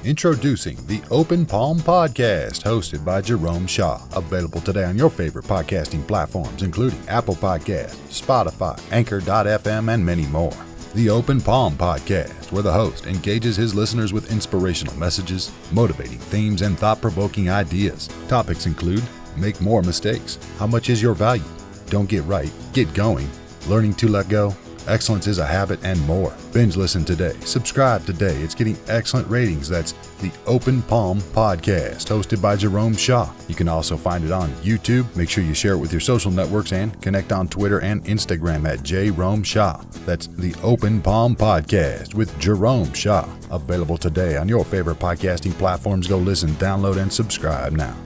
Introducing the Open Palm Podcast, hosted by Jerome Shaw. Available today on your favorite podcasting platforms, including Apple Podcasts, Spotify, Anchor.fm, and many more. The Open Palm Podcast, where the host engages his listeners with inspirational messages, motivating themes, and thought-provoking ideas. Topics include: make more mistakes, how much is your value, don't get right, get going, learning to let go, excellence is a habit, and more. Binge listen today. Subscribe today. It's getting excellent ratings. That's the Open Palm Podcast, hosted by Jerome Shaw. You can also find it on YouTube. Make sure you share it with your social networks and connect on Twitter and Instagram at Jerome Shaw. That's the Open Palm Podcast with Jerome Shaw. Available today on your favorite podcasting platforms. Go listen, download, and subscribe now.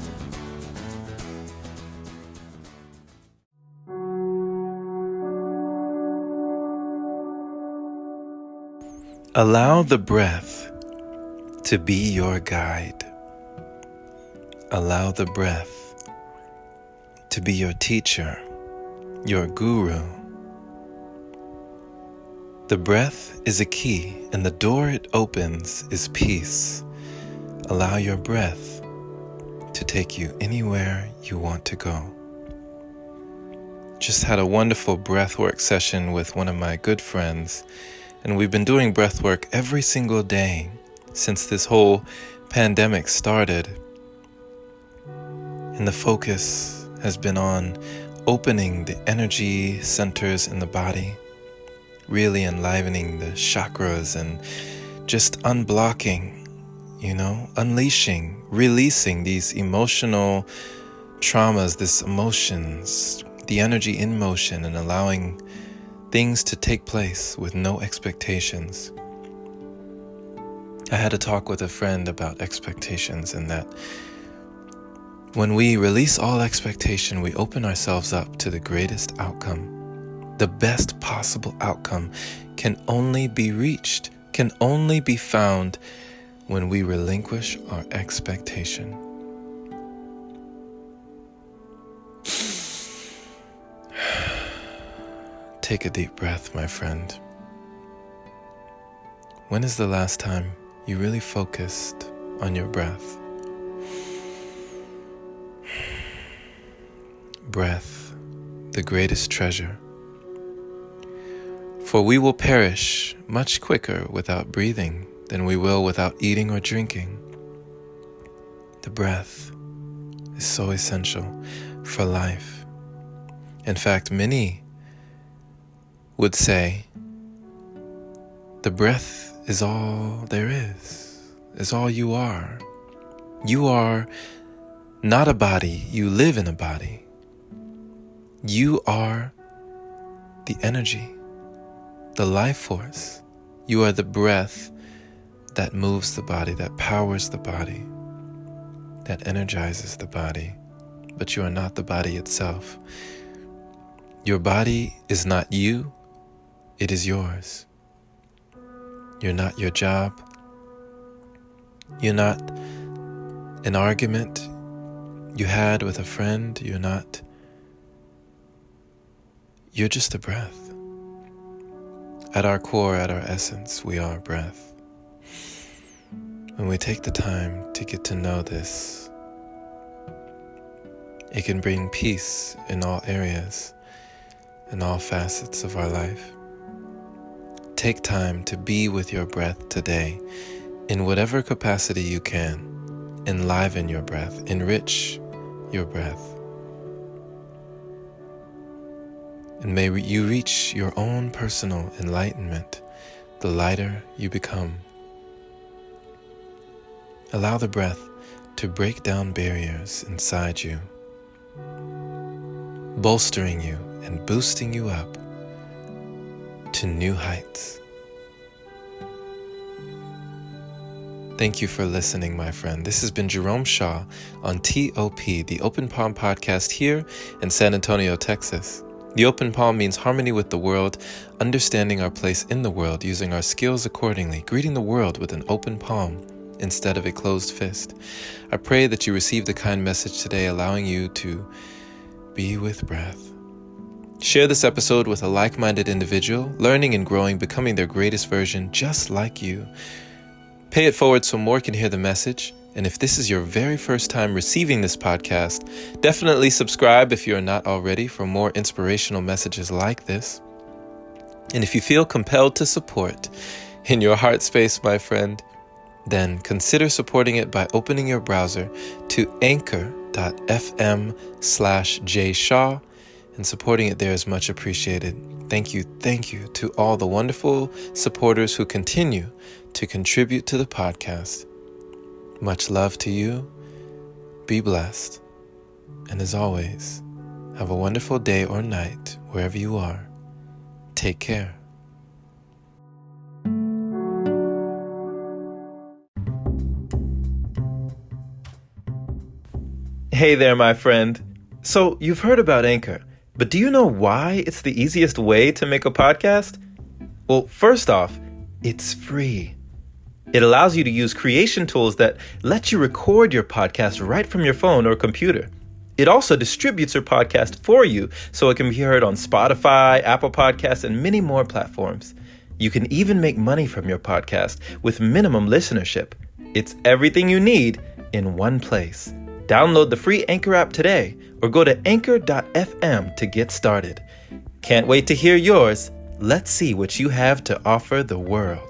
Allow the breath to be your guide. Allow the breath to be your teacher, your guru. The breath is a key, and the door it opens is peace. Allow your breath to take you anywhere you want to go. Just had a wonderful breathwork session with one of my good friends. And we've been doing breath work every single day since this whole pandemic started. And the focus has been on opening the energy centers in the body, really enlivening the chakras and just unblocking, unleashing, releasing these emotional traumas, these emotions, the energy in motion, and allowing things to take place with no expectations. I had a talk with a friend about expectations, and that when we release all expectation, we open ourselves up to the greatest outcome. The best possible outcome can only be reached, can only be found when we relinquish our expectation. Take a deep breath, my friend. When is the last time you really focused on your breath? Breath, the greatest treasure. For we will perish much quicker without breathing than we will without eating or drinking. The breath is so essential for life. In fact, many would say the breath is all there is all you are. You are not a body, you live in a body. You are the energy, the life force. You are the breath that moves the body, that powers the body, that energizes the body. But you are not the body itself. Your body is not you. It is yours. You're not your job. You're not an argument you had with a friend. You're just a breath. At our core, at our essence, we are breath. When we take the time to get to know this, it can bring peace in all areas, in all facets of our life. Take time to be with your breath today, in whatever capacity you can. Enliven your breath, enrich your breath. And may you reach your own personal enlightenment the lighter you become. Allow the breath to break down barriers inside you, bolstering you and boosting you up to new heights. Thank you for listening, my friend. This has been Jerome Shaw on TOP, the Open Palm Podcast here in San Antonio, Texas. The Open Palm means harmony with the world, understanding our place in the world, using our skills accordingly, greeting the world with an open palm instead of a closed fist. I pray that you receive the kind message today, allowing you to be with breath. Share this episode with a like-minded individual, learning and growing, becoming their greatest version just like you. Pay it forward so more can hear the message. And if this is your very first time receiving this podcast, definitely subscribe if you are not already for more inspirational messages like this. And if you feel compelled to support in your heart space, my friend, then consider supporting it by opening your browser to anchor.fm/jshaw, and supporting it there is much appreciated. Thank you to all the wonderful supporters who continue to contribute to the podcast. Much love to you. Be blessed. And as always, have a wonderful day or night wherever you are. Take care. Hey there, my friend. So you've heard about Anchor, but do you know why it's the easiest way to make a podcast? Well, first off, it's free. It allows you to use creation tools that let you record your podcast right from your phone or computer. It also distributes your podcast for you so it can be heard on Spotify, Apple Podcasts, and many more platforms. You can even make money from your podcast with minimum listenership. It's everything you need in one place. Download the free Anchor app today or go to anchor.fm to get started. Can't wait to hear yours. Let's see what you have to offer the world.